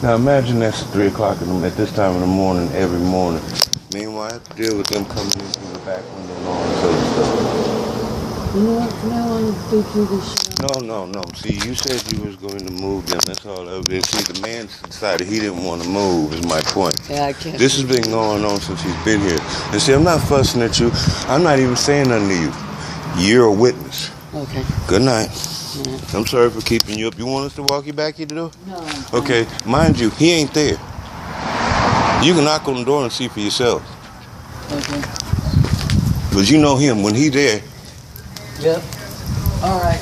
Now imagine that's 3 o'clock at this time in the morning, every morning. Meanwhile, I have to deal with them coming in through the back window and all this other stuff. You know what? From now on, do this shit. No. See, you said you was going to move them. That's all over there. See, the man decided he didn't want to move, is my point. Yeah, I can't. This has been going on since he's been here. And see, I'm not fussing at you. I'm not even saying nothing to you. You're a witness. Okay. Good night. Yeah. I'm sorry for keeping you up. You want us to walk you back here to do? No. Okay, mind you, he ain't there. You can knock on the door and see for yourself. Okay. But you know him. When he there, Yep. All right.